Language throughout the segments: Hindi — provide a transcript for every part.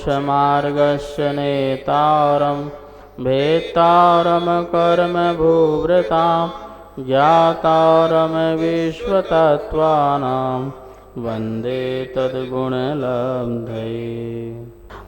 मोक्षमार्गस्य नेतारं भेत्तारं कर्मभूभृतां ज्ञातारं विश्वतत्त्वानां वन्दे तद्गुणलब्धये।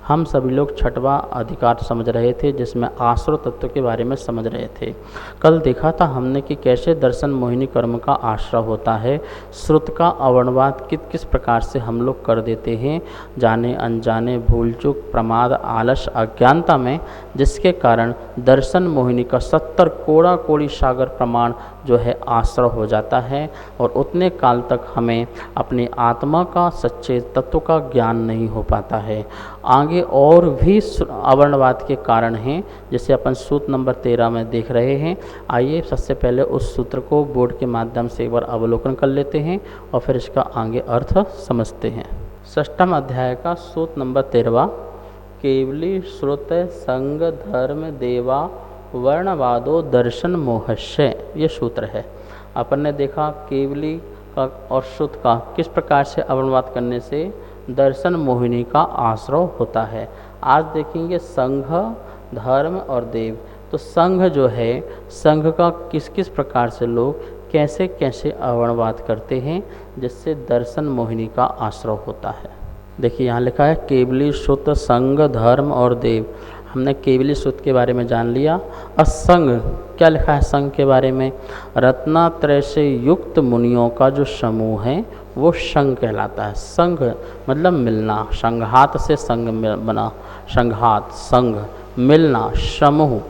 हम सभी लोग छठवां अधिकार समझ रहे थे, जिसमें आश्रय तत्व के बारे में समझ रहे थे। कल देखा था हमने कि कैसे दर्शन मोहिनी कर्म का आश्रय होता है। श्रुत का अवर्णवाद किस प्रकार से हम लोग कर देते हैं, जाने अनजाने, भूल चूक, प्रमाद, आलस, अज्ञानता में, जिसके कारण दर्शन मोहिनी का 70 कोड़ा कोड़ी सागर प्रमाण जो है आश्रय हो जाता है और उतने काल तक हमें अपनी आत्मा का सच्चे तत्व का ज्ञान नहीं हो पाता है। आगे और भी अवर्णवाद के कारण हैं, जैसे अपन सूत्र नंबर 13 में देख रहे हैं। आइए सबसे पहले उस सूत्र को बोर्ड के माध्यम से एक बार अवलोकन कर लेते हैं और फिर इसका आगे अर्थ समझते हैं। षष्ठम अध्याय का सूत्र नंबर 13, केवली श्रुत संग धर्म देवा वर्णवादो दर्शन मोहस्य, ये सूत्र है। अपन ने देखा केवली का और श्रुत का किस प्रकार से अवर्णवाद करने से दर्शन मोहिनी का आश्रय होता है। आज देखेंगे संघ, धर्म और देव। तो संघ जो है, संघ का किस किस प्रकार से लोग कैसे कैसे अवर्णवाद करते हैं, जिससे दर्शन मोहिनी का आश्रय होता है। देखिए यहाँ लिखा है केवली श्रुत संघ धर्म और देव। हमने केवली श्रुत के बारे में जान लिया। और संघ क्या लिखा है संघ के बारे में, रत्नात्रय से युक्त मुनियों का जो समूह है वो संघ कहलाता है। संघ मतलब मिलना, संघात से संघ बना, संघात संघ मिलना, समूह,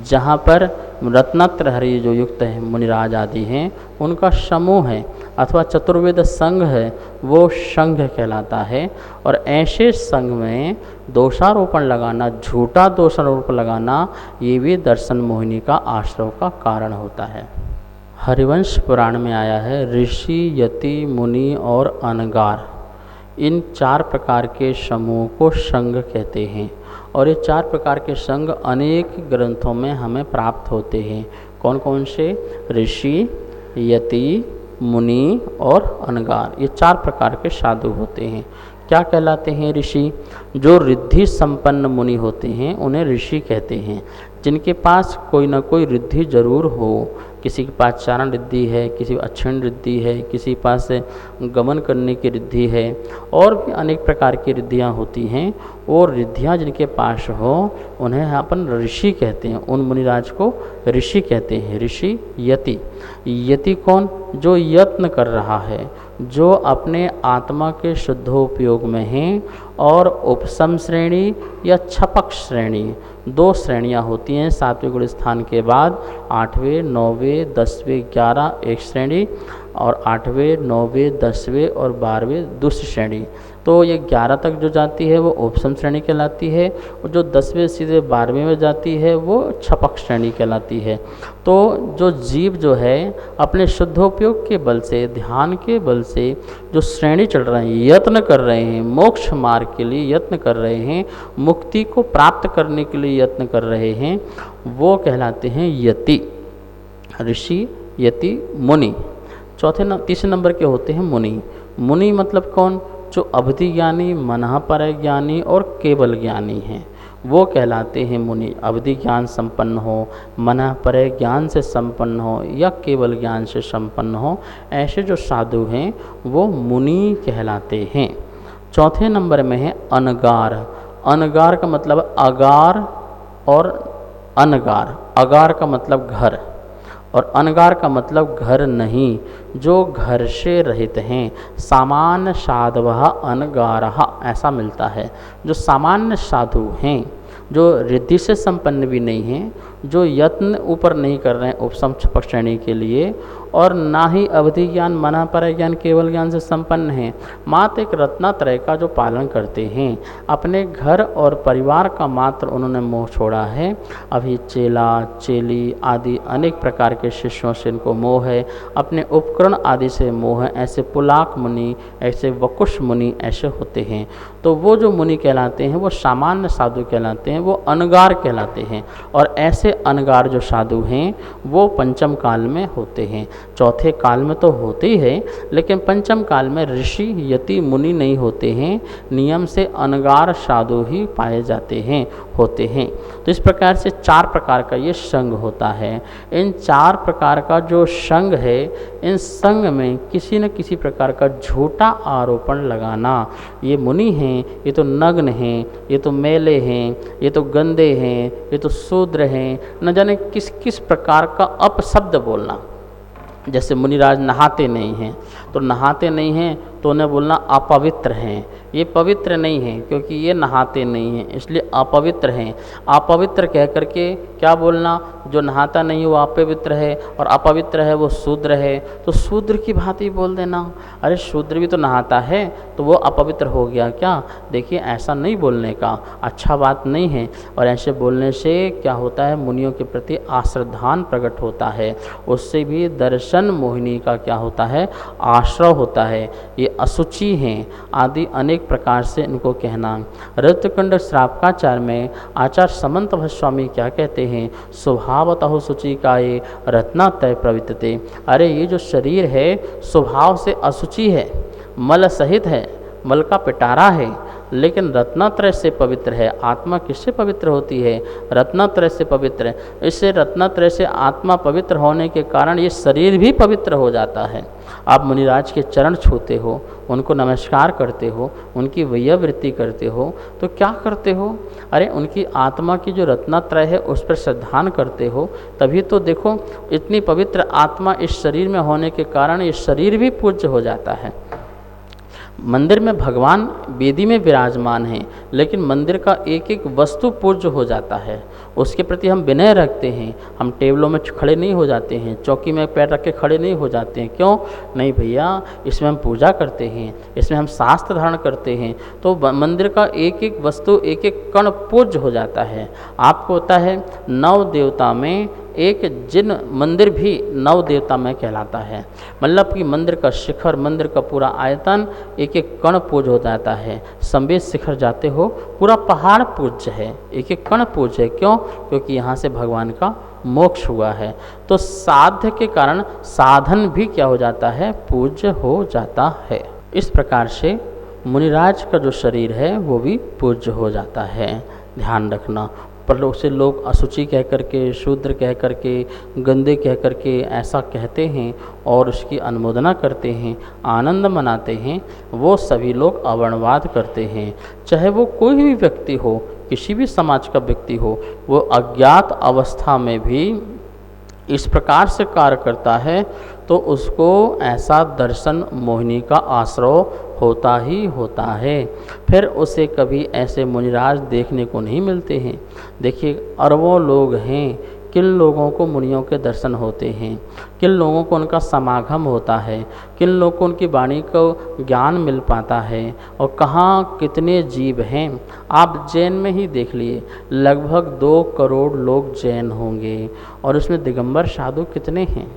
जहाँ पर रत्नात्रय जो युक्त है मुनिराज आदि हैं उनका समूह है अथवा चतुर्वेद संघ है, वो संघ कहलाता है। और ऐसे संघ में दोषारोपण लगाना, झूठा दोषारोप लगाना, ये भी दर्शन मोहिनी का आश्रय का कारण होता है। हरिवंश पुराण में आया है ऋषि, यति, मुनि और अनगार, इन 4 प्रकार के समूह को संघ कहते हैं। और ये 4 प्रकार के संघ अनेक ग्रंथों में हमें प्राप्त होते हैं। कौन कौन से? ऋषि, यति, मुनि और अनगार, ये 4 प्रकार के साधु होते हैं। क्या कहलाते हैं ऋषि? जो रिद्धि संपन्न मुनि होते हैं उन्हें ऋषि कहते हैं। जिनके पास कोई ना कोई रिद्धि जरूर हो, किसी के पास चारण रिद्धि है, किसी अक्षण रिद्धि है, किसी के पास गमन करने की रिद्धि है, और भी अनेक प्रकार की रिद्धियाँ होती हैं। और रिद्धियाँ जिनके पास हो उन्हें अपन ऋषि कहते हैं, उन मुनिराज को ऋषि कहते हैं। ऋषि, यति। यति कौन? जो यत्न कर रहा है, जो अपने आत्मा के शुद्धोपयोग में हैं। और उपसम श्रेणी या छपक श्रेणी, 2 श्रेणियाँ होती हैं 7वें गुण स्थान के बाद। 8वें, 9वें, 10वें, 11 एक श्रेणी, और 8वें, 9वें, 10वें और 12वें दूसरी श्रेणी। तो ये 11 तक जो जाती है वो उपसम श्रेणी कहलाती है, और जो 10वें सीधे 12वें में जाती है वो छपक श्रेणी कहलाती है। तो जो जीव जो है अपने शुद्धोपयोग के बल से, ध्यान के बल से जो श्रेणी चढ़ रहे हैं, यत्न कर रहे हैं, मोक्ष मार्ग के लिए यत्न कर रहे हैं, मुक्ति को प्राप्त करने के लिए यत्न कर रहे हैं, वो कहलाते हैं यति। ऋषि, यति, मुनि। तीसरे नंबर के होते हैं मुनि। मुनि मतलब कौन? जो अवधि ज्ञानी, मनःपर ज्ञानी और केवल ज्ञानी हैं, वो कहलाते हैं मुनि। अवधि ज्ञान संपन्न हो, मनःपर ज्ञान से संपन्न हो या केवल ज्ञान से संपन्न हो, ऐसे जो साधु हैं वो मुनि कहलाते हैं। चौथे नंबर में है अनगार। अनगार का मतलब अगार और अनगार। अगार का मतलब घर और अनगार का मतलब घर नहीं, जो घर से रहित हैं। सामान्य साधवः अनगारः ऐसा मिलता है। जो सामान्य साधु हैं, जो रिद्धि से संपन्न भी नहीं हैं, जो यत्न ऊपर नहीं कर रहे हैं उपसम छपक श्रेणी के लिए, और ना ही अवधि ज्ञान, मनःपर ज्ञान, केवल ज्ञान से संपन्न हैं, मात्र एक रत्नात्रय का जो पालन करते हैं। अपने घर और परिवार का मात्र उन्होंने मोह छोड़ा है। अभी चेला, चेली आदि अनेक प्रकार के शिष्यों से इनको मोह है, अपने उपकरण आदि से मोह है। ऐसे पुलाक मुनि, ऐसे वकुश मुनि ऐसे होते हैं। तो वो जो मुनि कहलाते हैं वो सामान्य साधु कहलाते हैं, वो अनगार कहलाते हैं। और ऐसे ऐसे अनगार जो साधु हैं वो पंचम काल में होते हैं। चौथे काल में तो होते ही हैं, लेकिन पंचम काल में ऋषि यति मुनि नहीं होते हैं, नियम से अनगार साधु ही पाए जाते हैं, होते हैं। तो इस प्रकार से 4 प्रकार का ये संघ होता है। इन 4 प्रकार का जो संघ है, इन संघ में किसी न किसी प्रकार का झूठा आरोपण लगाना, ये मुनि हैं, ये तो नग्न हैं, ये तो मेले हैं, ये तो गंदे हैं, ये तो शूद्र हैं, न जाने किस किस प्रकार का अपशब्द बोलना। जैसे मुनिराज नहाते नहीं हैं, तो नहाते नहीं हैं तो उन्हें बोलना अपवित्र हैं, ये पवित्र नहीं हैं क्योंकि ये नहाते नहीं हैं इसलिए अपवित्र हैं। अपवित्र कह करके क्या बोलना, जो नहाता नहीं वो अपवित्र है और अपवित्र है वो शूद्र है, तो शूद्र की भांति बोल देना। अरे शूद्र भी तो नहाता है तो वो अपवित्र हो गया क्या? देखिए ऐसा नहीं बोलने का, अच्छा बात नहीं है। और ऐसे बोलने से क्या होता है, मुनियों के प्रति आश्रद्धान प्रकट होता है, उससे भी दर्शन मोहिनी का क्या होता है, आश्रय होता है। ये अशुचि हैं आदि अनेक प्रकार से इनको कहना। रत्नकुंड श्रावकाचार्य में आचार्य समंत स्वामी क्या कहते हैं, स्वभावतः शुचि का ये रत्नात्रय प्रवृत्ते। अरे ये जो शरीर है स्वभाव से अशुचि है, मल सहित है, मल का पिटारा है, लेकिन रत्नात्रय से पवित्र है। आत्मा किससे पवित्र होती है? रत्नात्रय से पवित्र है। इससे रत्नात्रय से आत्मा पवित्र होने के कारण ये शरीर भी पवित्र हो जाता है। आप मुनिराज के चरण छूते हो, उनको नमस्कार करते हो, उनकी वैयावृत्ति करते हो, तो क्या करते हो? अरे उनकी आत्मा की जो रत्नात्रय है उस पर श्रद्धान करते हो, तभी तो देखो इतनी पवित्र आत्मा इस शरीर में होने के कारण ये शरीर भी पूज्य हो जाता है। मंदिर में भगवान वेदी में विराजमान हैं, लेकिन मंदिर का एक एक वस्तु पूज्य हो जाता है, उसके प्रति हम विनय रखते हैं। हम टेबलों में खड़े नहीं हो जाते हैं, चौकी में पैर रख के खड़े नहीं हो जाते हैं। क्यों नहीं भैया, इसमें हम पूजा करते हैं, इसमें हम शास्त्र धारण करते हैं, तो मंदिर का एक एक वस्तु एक एक कण पूज्य हो जाता है। आपको होता है 9 देवता में एक जिन मंदिर भी 9 देवता में कहलाता है, मतलब कि मंदिर का शिखर, मंदिर का पूरा आयतन एक एक कण पूज्य हो जाता है। संवेद शिखर जाते हो पूरा पहाड़ पूज्य है, एक एक कण पूज्य है। क्यों? क्योंकि यहाँ से भगवान का मोक्ष हुआ है। तो साध्य के कारण साधन भी क्या हो जाता है, पूज्य हो जाता है। इस प्रकार से मुनिराज का जो शरीर है वो भी पूज्य हो जाता है, ध्यान रखना। पर उसे लोग अशुचि कह करके, शूद्र कह करके, गंदे कह करके ऐसा कहते हैं और उसकी अनुमोदना करते हैं, आनंद मनाते हैं, वो सभी लोग अवर्णवाद करते हैं। चाहे वो कोई भी व्यक्ति हो, किसी भी समाज का व्यक्ति हो, वो अज्ञात अवस्था में भी इस प्रकार से कार्य करता है तो उसको ऐसा दर्शन मोहिनी का आश्रय होता ही होता है। फिर उसे कभी ऐसे मुनिराज देखने को नहीं मिलते हैं। देखिए अरबों लोग हैं, किन लोगों को मुनियों के दर्शन होते हैं, किन लोगों को उनका समागम होता है, किन लोगों को उनकी वाणी को ज्ञान मिल पाता है, और कहाँ कितने जीव हैं। आप जैन में ही देख लिए, लगभग 2 करोड़ लोग जैन होंगे, और उसमें दिगंबर साधु कितने हैं?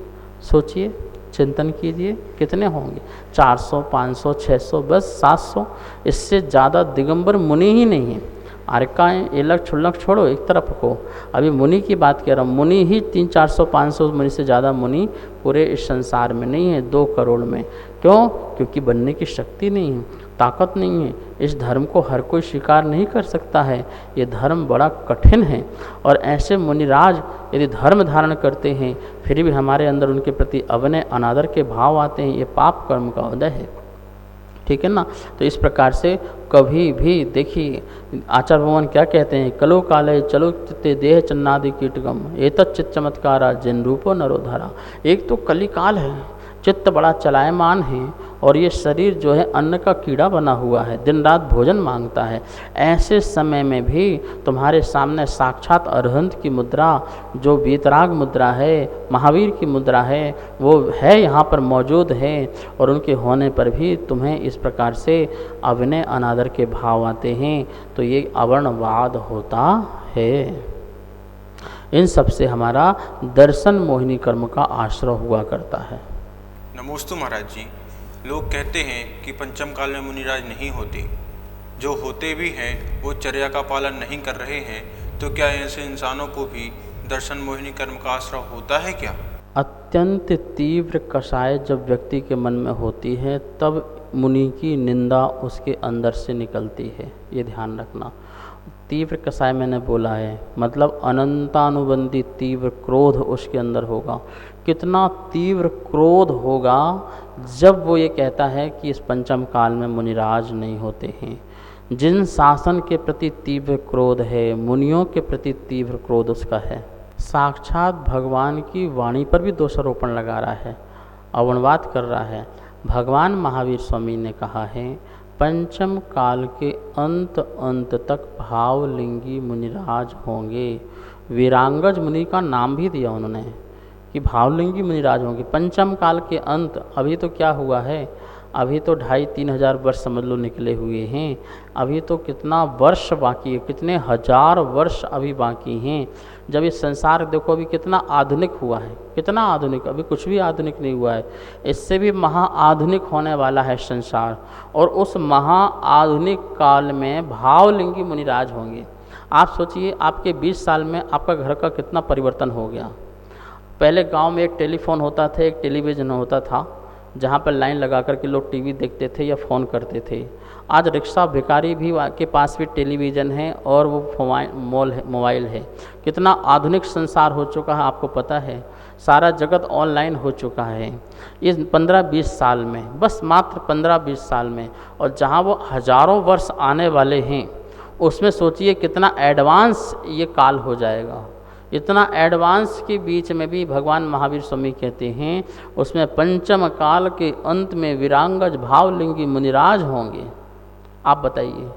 सोचिए, चिंतन कीजिए, कितने होंगे? 400, 500, 600, बस 700, इससे ज़्यादा दिगंबर मुनि ही नहीं है। आर्काएँ एलक छुल्लक छोड़ो एक तरफ को, अभी मुनि की बात कर रहा हूँ। मुनि ही 300, 400, 500 मुनि से ज़्यादा मुनि पूरे इस संसार में नहीं है, 2 करोड़ में। क्यों? क्योंकि बनने की शक्ति नहीं है, ताकत नहीं है। इस धर्म को हर कोई स्वीकार नहीं कर सकता है, ये धर्म बड़ा कठिन है। और ऐसे मुनिराज यदि धर्म धारण करते हैं फिर भी हमारे अंदर उनके प्रति अवनय अनादर के भाव आते हैं, ये पाप कर्म का उदय है। ठीक है ना? तो इस प्रकार से कभी भी देखिए आचार्य भगवान क्या कहते हैं, कलो काले चलो चित्ते देह चन्नादि कीटगम एतत् चित्त चमत्कारा जिन रूपो नरोधरा। एक तो कलिकाल है, चित्त बड़ा चलायमान है, और ये शरीर जो है अन्न का कीड़ा बना हुआ है, दिन रात भोजन मांगता है। ऐसे समय में भी तुम्हारे सामने साक्षात अरहंत की मुद्रा, जो वीतराग मुद्रा है, महावीर की मुद्रा है, वो है, यहाँ पर मौजूद है, और उनके होने पर भी तुम्हें इस प्रकार से अविनय अनादर के भाव आते हैं, तो ये अवर्णवाद होता है। इन सब से हमारा दर्शन मोहिनी कर्म का आश्रय हुआ करता है। नमोस्तु महाराज जी। लोग कहते हैं कि पंचम काल में मुनिराज नहीं होते, जो होते भी हैं वो चर्या का पालन नहीं कर रहे हैं, तो क्या ऐसे इंसानों को भी दर्शन मोहिनी कर्म का आश्रय होता है क्या? अत्यंत तीव्र कषाय जब व्यक्ति के मन में होती है तब मुनि की निंदा उसके अंदर से निकलती है, ये ध्यान रखना। तीव्र कषाय मैंने बोला है मतलब अनंतानुबंधी तीव्र क्रोध उसके अंदर होगा। कितना तीव्र क्रोध होगा जब वो ये कहता है कि इस पंचम काल में मुनिराज नहीं होते हैं। जिन शासन के प्रति तीव्र क्रोध है, मुनियों के प्रति तीव्र क्रोध उसका है। साक्षात भगवान की वाणी पर भी दोषारोपण लगा रहा है, अवनवाद कर रहा है। भगवान महावीर स्वामी ने कहा है पंचम काल के अंत तक भावलिंगी मुनिराज होंगे। वीरांगज मुनि का नाम भी दिया उन्होंने कि भावलिंगी मुनिराज होंगे पंचम काल के अंत। अभी तो क्या हुआ है, अभी तो 2,500-3 हज़ार वर्ष समझ लो निकले हुए हैं। अभी तो कितना वर्ष बाकी है, कितने हजार वर्ष अभी बाकी हैं। जब इस संसार देखो अभी कितना आधुनिक हुआ है, कितना आधुनिक, अभी कुछ भी आधुनिक नहीं हुआ है। इससे भी महा आधुनिक होने वाला है संसार। और उस महा आधुनिक काल में भावलिंगी मुनिराज होंगे। आप सोचिए आपके 20 साल में आपका घर का कितना परिवर्तन हो गया। पहले गांव में एक टेलीफोन होता था, एक टेलीविज़न होता था जहाँ पर लाइन लगा कर के लोग टीवी देखते थे या फ़ोन करते थे। आज रिक्शा भिखारी भी के पास भी टेलीविज़न है और वो मोबाइल है। कितना आधुनिक संसार हो चुका है आपको पता है। सारा जगत ऑनलाइन हो चुका है इस 15-20 साल में, बस मात्र 15-20 साल में। और जहाँ वो हज़ारों वर्ष आने वाले हैं उसमें सोचिए कितना एडवांस ये काल हो जाएगा। इतना एडवांस के बीच में भी भगवान महावीर स्वामी कहते हैं उसमें पंचम काल के अंत में वीरांगज भावलिंगी मुनिराज होंगे। आप बताइए,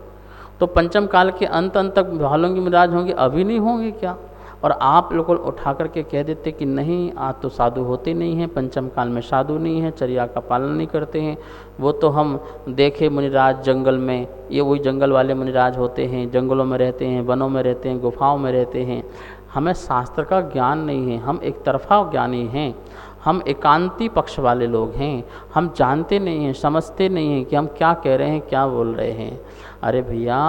तो पंचम काल के अंत तक भावलिंगी मुनिराज होंगे, अभी नहीं होंगे क्या? और आप लोग उठा करके कह देते कि नहीं आज तो साधु होते नहीं हैं, पंचम काल में साधु नहीं है, चर्या का पालन नहीं करते हैं। वो तो हम देखे मुनिराज जंगल में, ये वही जंगल वाले मुनिराज होते हैं, जंगलों में रहते हैं, वनों में रहते हैं, गुफाओं में रहते हैं। हमें शास्त्र का ज्ञान नहीं है, हम एक तरफा ज्ञानी हैं, हम एकांती पक्ष वाले लोग हैं। हम जानते नहीं हैं, समझते नहीं हैं कि हम क्या कह रहे हैं, क्या बोल रहे हैं। अरे भैया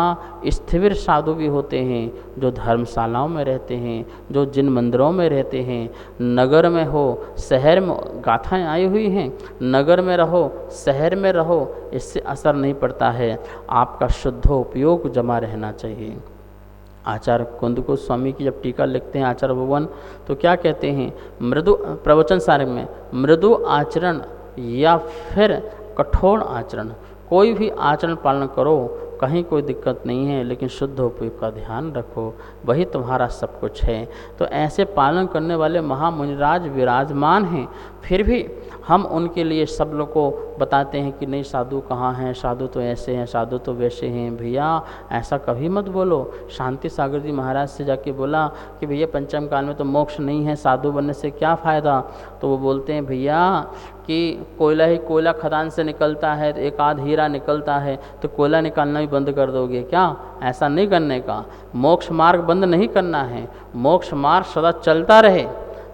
स्थिर साधु भी होते हैं जो धर्मशालाओं में रहते हैं, जो जिन मंदिरों में रहते हैं। नगर में हो शहर में, गाथाएँ आई हुई हैं, नगर में रहो शहर में रहो, इससे असर नहीं पड़ता है। आपका शुद्ध उपयोग जमा रहना चाहिए। आचार्य कुंद गोस्वामी की जब टीका लिखते हैं आचार्य भगवान, तो क्या कहते हैं, मृदु प्रवचन सार में मृदु आचरण या फिर कठोर आचरण, कोई भी आचरण पालन करो, कहीं कोई दिक्कत नहीं है, लेकिन शुद्ध उपयोग का ध्यान रखो, वही तुम्हारा सब कुछ है। तो ऐसे पालन करने वाले महामुनिराज विराजमान हैं। फिर भी हम उनके लिए सब लोग को बताते हैं कि नहीं साधु कहाँ हैं, साधु तो ऐसे हैं, साधु तो वैसे हैं। भैया ऐसा कभी मत बोलो। शांति सागर जी महाराज से जाके बोला कि भैया पंचम काल में तो मोक्ष नहीं है, साधु बनने से क्या फ़ायदा? तो वो बोलते हैं भैया कि कोयला ही कोयला खदान से निकलता है, तो एक आध हीरा निकलता है, तो कोयला निकालना भी बंद कर दोगे क्या? ऐसा नहीं करने का। मोक्ष मार्ग बंद नहीं करना है, मोक्ष मार्ग सदा चलता रहे।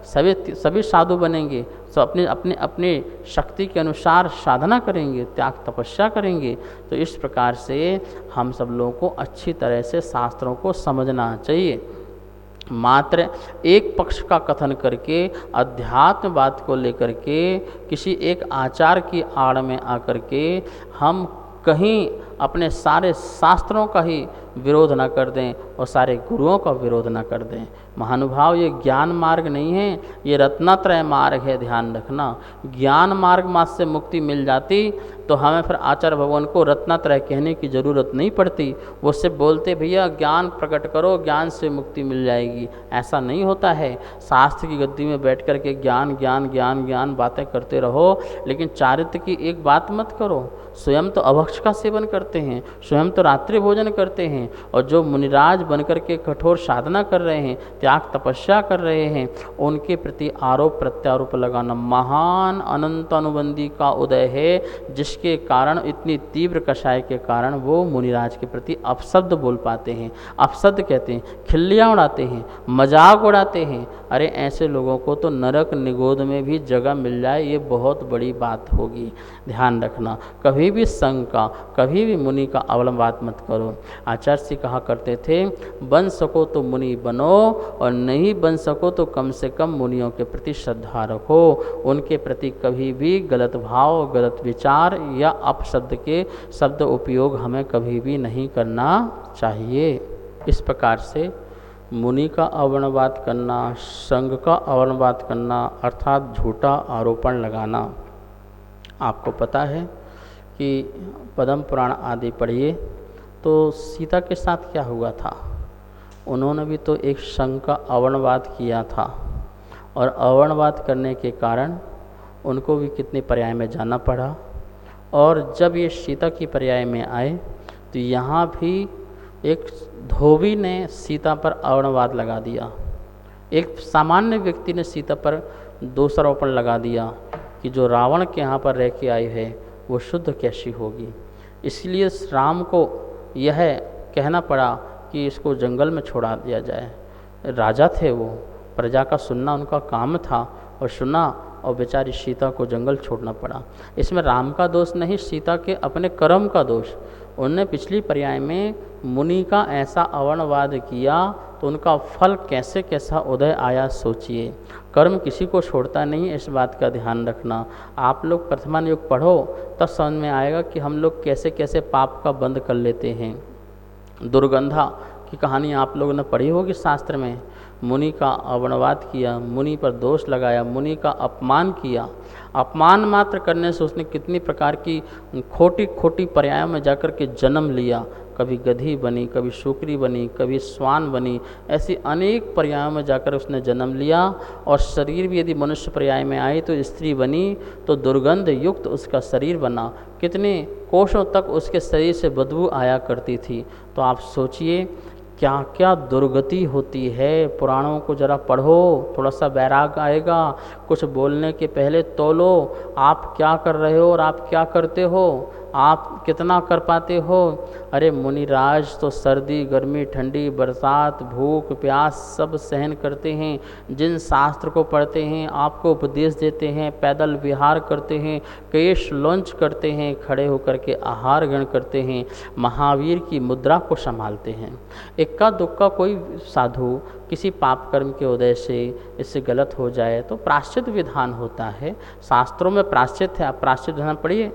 सभी साधु बनेंगे, सब अपने अपने अपने शक्ति के अनुसार साधना करेंगे, त्याग तपस्या करेंगे। तो इस प्रकार से हम सब लोगों को अच्छी तरह से शास्त्रों को समझना चाहिए। मात्र एक पक्ष का कथन करके अध्यात्मवाद को लेकर के किसी एक आचार की आड़ में आकर के हम कहीं अपने सारे शास्त्रों का ही विरोध न कर दें और सारे गुरुओं का विरोध न कर दें। महानुभाव, ये ज्ञान मार्ग नहीं है, ये रत्नात्रय मार्ग है, ध्यान रखना। ज्ञान मार्ग मार्ग से मुक्ति मिल जाती तो हमें फिर आचार्य भगवान को रत्नात्रय कहने की ज़रूरत नहीं पड़ती। वो सिर्फ बोलते भैया ज्ञान प्रकट करो, ज्ञान से मुक्ति मिल जाएगी। ऐसा नहीं होता है। शास्त्र की गद्दी में बैठ कर के ज्ञान ज्ञान ज्ञान ज्ञान बातें करते रहो, लेकिन चारित्र की एक बात मत करो। स्वयं तो अभक्ष का सेवन करते हैं, स्वयं तो रात्रि भोजन करते हैं, और जो मुनिराज बनकर के कठोर साधना कर रहे हैं, त्याग तपस्या कर रहे हैं, उनके प्रति आरोप प्रत्यारोप लगाना महान अनंत अनुबंधी का उदय है, जिसके कारण इतनी तीव्र कषाय के कारण वो मुनिराज के प्रति अपशब्द बोल पाते हैं, अपशब्द कहते हैं, खिल्लियाँ उड़ाते हैं, मजाक उड़ाते हैं। अरे ऐसे लोगों को तो नरक निगोद में भी जगह मिल जाए, ये बहुत बड़ी बात होगी। ध्यान रखना, कभी भी संघ का, कभी भी मुनि का अवलंबात मत करो। आचार्य से कहा करते थे बन सको तो मुनि बनो और नहीं बन सको तो कम से कम मुनियों के प्रति श्रद्धा रखो। उनके प्रति कभी भी गलत भाव, गलत विचार या अपशब्द के शब्द उपयोग हमें कभी भी नहीं करना चाहिए। इस प्रकार से मुनि का अवर्णवाद करना, संघ का अवर्णवाद करना अर्थात झूठा आरोपण लगाना। आपको पता है कि पद्म पुराण आदि पढ़िए तो सीता के साथ क्या हुआ था। उन्होंने भी तो एक संघ का अवर्णवाद किया था और अवर्णवाद करने के कारण उनको भी कितने पर्याय में जाना पड़ा। और जब ये सीता की पर्याय में आए तो यहाँ भी एक धोबी ने सीता पर अवर्णवाद लगा दिया, एक सामान्य व्यक्ति ने सीता पर दोषारोपण लगा दिया कि जो रावण के यहाँ पर रह के आई है वो शुद्ध कैसी होगी। इसलिए राम को यह कहना पड़ा कि इसको जंगल में छोड़ा दिया जाए। राजा थे वो, प्रजा का सुनना उनका काम था और सुना और बेचारी सीता को जंगल छोड़ना पड़ा। इसमें राम का दोष नहीं, सीता के अपने कर्म का दोष। उनने पिछली पर्याय में मुनि का ऐसा अवर्णवाद किया तो उनका फल कैसे कैसा उदय आया सोचिए। कर्म किसी को छोड़ता नहीं, इस बात का ध्यान रखना। आप लोग प्रथमान युग पढ़ो तब समझ में आएगा कि हम लोग कैसे कैसे पाप का बंद कर लेते हैं। दुर्गंधा की कहानी आप लोगों ने पढ़ी होगी शास्त्र में। मुनि का अवर्णवाद किया, मुनि पर दोष लगाया, मुनि का अपमान किया। अपमान मात्र करने से उसने कितनी प्रकार की खोटी खोटी पर्यायों में जाकर के जन्म लिया। कभी गधी बनी, कभी शुक्री बनी, कभी स्वान बनी, ऐसी अनेक पर्यायों में जाकर उसने जन्म लिया। और शरीर भी यदि मनुष्य पर्याय में आई तो स्त्री बनी तो दुर्गंध युक्त उसका शरीर बना। कितने कोषों तक उसके शरीर से बदबू आया करती थी। तो आप सोचिए क्या क्या दुर्गति होती है। पुराणों को जरा पढ़ो, थोड़ा सा वैराग आएगा। कुछ बोलने के पहले तोलो, आप क्या कर रहे हो और आप क्या करते हो, आप कितना कर पाते हो। अरे मुनिराज तो सर्दी, गर्मी, ठंडी, बरसात, भूख, प्यास सब सहन करते हैं। जिन शास्त्र को पढ़ते हैं, आपको उपदेश देते हैं, पैदल विहार करते हैं, केश लॉन्च करते हैं, खड़े होकर के आहार ग्रहण करते हैं, महावीर की मुद्रा को संभालते हैं। इक्का दुक्का कोई साधु किसी पाप कर्म के उदय से इससे गलत हो जाए तो प्रायश्चित विधान होता है। शास्त्रों में प्रायश्चित है, आप प्रायश्चित विधान पढ़िए।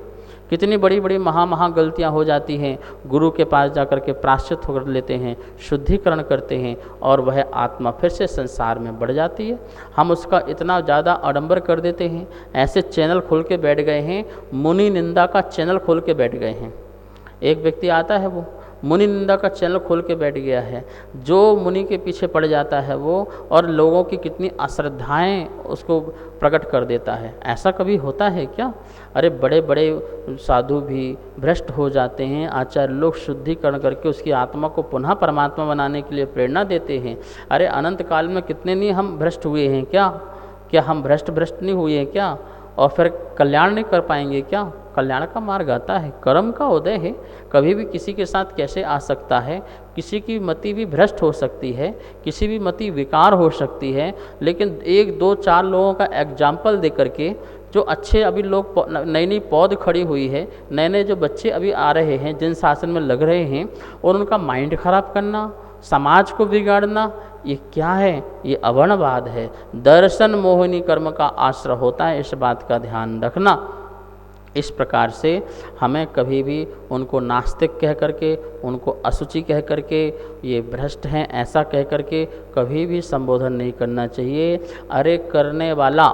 कितनी बड़ी बड़ी महा गलतियां हो जाती हैं। गुरु के पास जाकर के प्रायश्चित होकर लेते हैं, शुद्धिकरण करते हैं और वह आत्मा फिर से संसार में बढ़ जाती है। हम उसका इतना ज़्यादा आडंबर कर देते हैं। ऐसे चैनल खोल के बैठ गए हैं, मुनि निंदा का चैनल खोल के बैठ गए हैं। एक व्यक्ति आता है, वो मुनि निंदा का चैनल खोल के बैठ गया है। जो मुनि के पीछे पड़ जाता है वो, और लोगों की कितनी अश्रद्धाएं उसको प्रकट कर देता है। ऐसा कभी होता है क्या? अरे बड़े बड़े साधु भी भ्रष्ट हो जाते हैं। आचार्य लोग शुद्धिकरण करके उसकी आत्मा को पुनः परमात्मा बनाने के लिए प्रेरणा देते हैं। अरे अनंत काल में कितने नहीं हम भ्रष्ट हुए हैं क्या हम भ्रष्ट नहीं हुए हैं क्या? और फिर कल्याण नहीं कर पाएंगे क्या? कल्याण का मार्ग आता है, कर्म का उदय है। कभी भी किसी के साथ कैसे आ सकता है। किसी की मति भी भ्रष्ट हो सकती है, किसी भी मति विकार हो सकती है। लेकिन 1 2 4 लोगों का एग्जाम्पल दे करके जो अच्छे अभी लोग नई नई पौध खड़ी हुई है, नए नए जो बच्चे अभी आ रहे हैं, जिन शासन में लग रहे हैं, और उनका माइंड खराब करना, समाज को बिगाड़ना, ये क्या है? ये अवर्णवाद है। दर्शन मोहिनी कर्म का आश्रय होता है, इस बात का ध्यान रखना। इस प्रकार से हमें कभी भी उनको नास्तिक कह करके, उनको असुचि कह करके, ये भ्रष्ट हैं ऐसा कह करके कभी भी संबोधन नहीं करना चाहिए। अरे करने वाला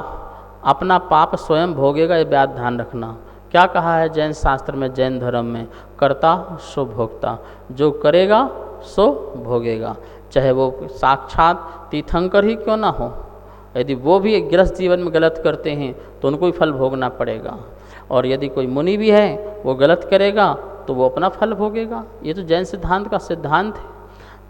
अपना पाप स्वयं भोगेगा, ये बात ध्यान रखना। क्या कहा है जैन शास्त्र में, जैन धर्म में? कर्ता सो भोक्ता। जो करेगा सो भोगेगा, चाहे वो साक्षात तीर्थंकर ही क्यों ना हो। यदि वो भी एक गृहस्थ जीवन में गलत करते हैं तो उनको ही फल भोगना पड़ेगा। और यदि कोई मुनि भी है वो गलत करेगा तो वो अपना फल भोगेगा। ये तो जैन सिद्धांत का सिद्धांत है।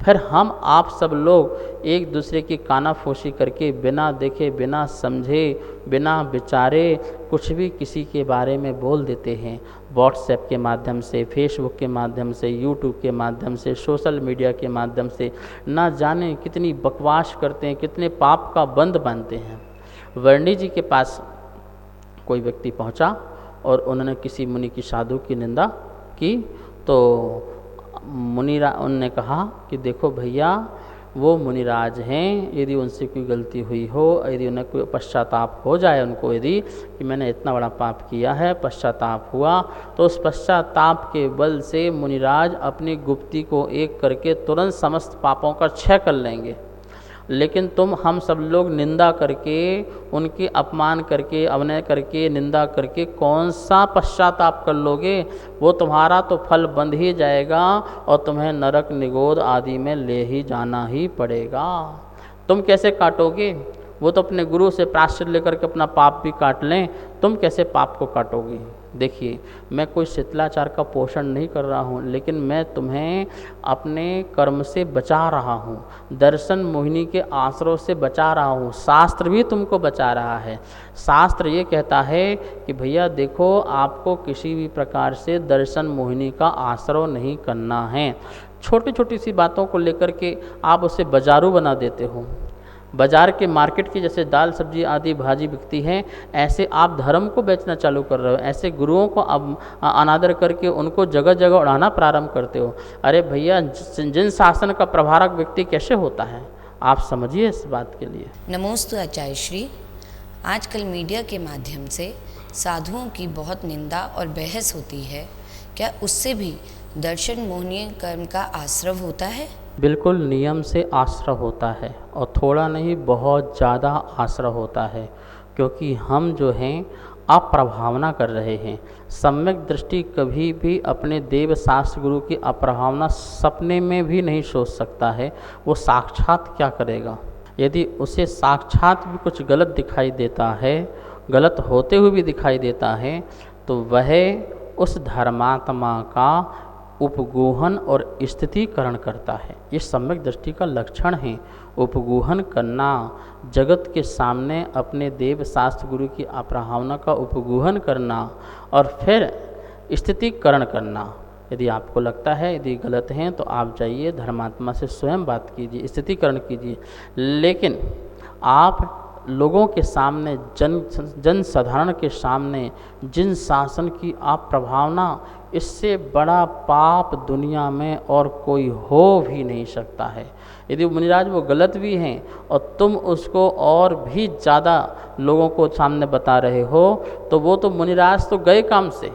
फिर हम आप सब लोग एक दूसरे की कानाफूसी करके बिना देखे, बिना समझे, बिना विचारे कुछ भी किसी के बारे में बोल देते हैं। व्हाट्सएप के माध्यम से, फेसबुक के माध्यम से, यूट्यूब के माध्यम से, सोशल मीडिया के माध्यम से ना जाने कितनी बकवास करते हैं, कितने पाप का बंद बांधते हैं। वर्णी जी के पास कोई व्यक्ति पहुंचा और उन्होंने किसी मुनि की साधु की निंदा की तो उनने कहा कि देखो भैया, वो मुनिराज हैं, यदि उनसे कोई गलती हुई हो, यदि उन्हें कोई पश्चाताप हो जाए, उनको यदि कि मैंने इतना बड़ा पाप किया है, पश्चाताप हुआ, तो उस पश्चाताप के बल से मुनिराज अपनी गुप्ती को एक करके तुरंत समस्त पापों का क्षय कर लेंगे। लेकिन तुम हम सब लोग निंदा करके, उनकी अपमान करके, अवनय करके, निंदा करके कौन सा पश्चाताप कर लोगे? वो तुम्हारा तो फल बंध ही जाएगा और तुम्हें नरक निगोद आदि में ले ही जाना ही पड़ेगा। तुम कैसे काटोगे? वो तो अपने गुरु से प्रायश्चित लेकर के अपना पाप भी काट लें, तुम कैसे पाप को काटोगे? देखिए, मैं कोई शिथिलाचार का पोषण नहीं कर रहा हूँ, लेकिन मैं तुम्हें अपने कर्म से बचा रहा हूँ, दर्शन मोहिनी के आश्रय से बचा रहा हूँ। शास्त्र भी तुमको बचा रहा है। शास्त्र ये कहता है कि भैया देखो, आपको किसी भी प्रकार से दर्शन मोहिनी का आश्रय नहीं करना है। छोटी छोटी सी बातों को लेकर के आप उसे बाजारू बना देते हो। बाजार के मार्केट की जैसे दाल सब्जी आदि भाजी बिकती हैं, ऐसे आप धर्म को बेचना चालू कर रहे हो। ऐसे गुरुओं को अब अनादर करके उनको जगह जगह उड़ाना प्रारंभ करते हो। अरे भैया, जिन शासन का प्रभारक व्यक्ति कैसे होता है, आप समझिए इस बात के लिए। नमोस्तु आचार्य श्री। आजकल मीडिया के माध्यम से साधुओं की बहुत निंदा और बहस होती है, क्या उससे भी दर्शन मोहनीय कर्म का आश्रय होता है? बिल्कुल नियम से आश्रय होता है, और थोड़ा नहीं बहुत ज़्यादा आश्रय होता है, क्योंकि हम जो हैं अप्रभावना कर रहे हैं। सम्यक दृष्टि कभी भी अपने देव शास्त्र गुरु की अप्रभावना सपने में भी नहीं सोच सकता है। वो साक्षात क्या करेगा? यदि उसे साक्षात भी कुछ गलत दिखाई देता है, गलत होते हुए भी दिखाई देता है, तो वह उस धर्मात्मा का उपगूहन और स्थितीकरण करता है। ये सम्यक दृष्टि का लक्षण है। उपगूहन करना, जगत के सामने अपने देव शास्त्र गुरु की अप्रभावना का उपगूहन करना और फिर स्थितीकरण करना। यदि आपको लगता है यदि गलत हैं, तो आप जाइए धर्मात्मा से स्वयं बात कीजिए, स्थितीकरण कीजिए। लेकिन आप लोगों के सामने, जन साधारण के सामने जिन शासन की आप प्रभावना, इससे बड़ा पाप दुनिया में और कोई हो भी नहीं सकता है। यदि मुनिराज वो गलत भी हैं और तुम उसको और भी ज़्यादा लोगों को सामने बता रहे हो, तो वो तो मुनिराज तो गए काम से,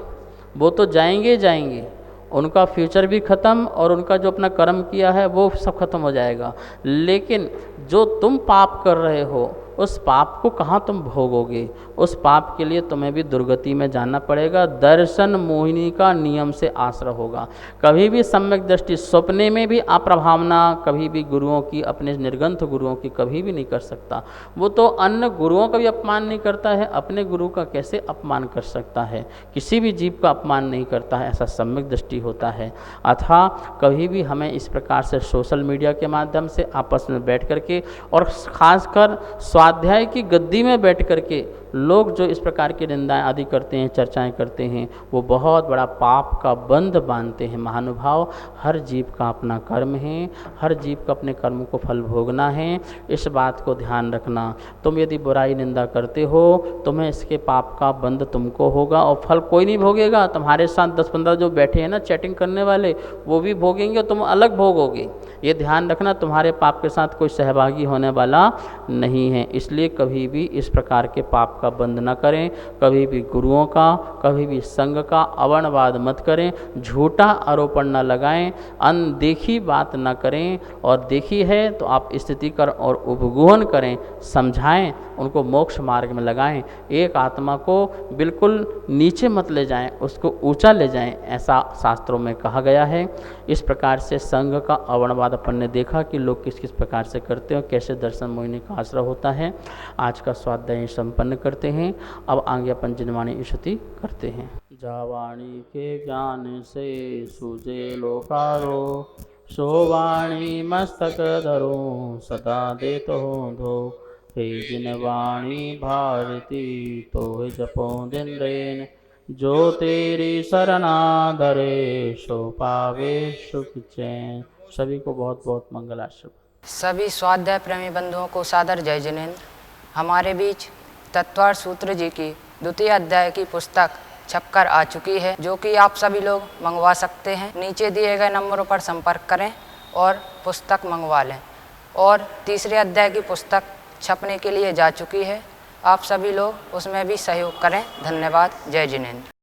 वो तो जाएंगे जाएंगे, उनका फ्यूचर भी ख़त्म और उनका जो अपना कर्म किया है वो सब खत्म हो जाएगा। लेकिन जो तुम पाप कर रहे हो, उस पाप को कहाँ तुम भोगोगे? उस पाप के लिए तुम्हें भी दुर्गति में जाना पड़ेगा। दर्शन मोहिनी का नियम से आश्रय होगा। कभी भी सम्यक दृष्टि स्वप्ने में भी अप्रभावना कभी भी गुरुओं की, अपने निर्ग्रंथ गुरुओं की कभी भी नहीं कर सकता। वो तो अन्य गुरुओं का भी अपमान नहीं करता है, अपने गुरु का कैसे अपमान कर सकता है? किसी भी जीव का अपमान नहीं करता है, ऐसा सम्यक दृष्टि होता है। अथा कभी भी हमें इस प्रकार से सोशल मीडिया के माध्यम से आपस में बैठ करके, और ख़ासकर स्वाध्याय की गद्दी में बैठ करके लोग जो इस प्रकार की निंदाएं आदि करते हैं, चर्चाएं करते हैं, वो बहुत बड़ा पाप का बंध बांधते हैं। महानुभाव, हर जीव का अपना कर्म है, हर जीव का अपने कर्म को फल भोगना है। इस बात को ध्यान रखना। तुम यदि बुराई निंदा करते हो, तुम्हें इसके पाप का बंध तुमको होगा, और फल कोई नहीं भोगेगा। तुम्हारे साथ 10-15 जो बैठे हैं ना चैटिंग करने वाले, वो भी भोगेंगे और तुम अलग भोगोगे। ये ध्यान रखना, तुम्हारे पाप के साथ कोई सहभागी होने वाला नहीं है। इसलिए कभी भी इस प्रकार के पाप का बंध न करें, कभी भी गुरुओं का, कभी भी संघ का अवर्णवाद मत करें, झूठा आरोपण न लगाएं, अनदेखी बात न करें, और देखी है तो आप स्थिति कर और उपगूहन करें, समझाएं, उनको मोक्ष मार्ग में लगाएं। एक आत्मा को बिल्कुल नीचे मत ले जाएं, उसको ऊंचा ले जाएं, ऐसा शास्त्रों में कहा गया है। इस प्रकार से संघ का अवर्णवाद अपन ने देखा कि लोग किस किस प्रकार से करते हैं, कैसे दर्शन मोहिनी का आश्रय होता है। आज का स्वाध्याय संपन्न करते हैं। अब आगे अपन जिनवाणी स्तुति करते हैं। जावाणी के ज्ञान से सूझे लोकारो, सोवाणी मस्तक धरो सदा देतो धो। हे जिनवाणी भारती तो जपो दिन रेन, जो तेरी शरणा धरे सो पावे सुख चैन। सभी को बहुत बहुत मंगल आशीर्वाद। सभी स्वाध्याय प्रेमी बंधुओं को सादर जय जिनेन्द्र। हमारे बीच तत्वार्थ सूत्र जी की द्वितीय अध्याय की पुस्तक छपकर आ चुकी है, जो कि आप सभी लोग मंगवा सकते हैं। नीचे दिए गए नंबरों पर संपर्क करें और पुस्तक मंगवा लें। और तीसरे अध्याय की पुस्तक छपने के लिए जा चुकी है, आप सभी लोग उसमें भी सहयोग करें। धन्यवाद। जय जिनेंद्र।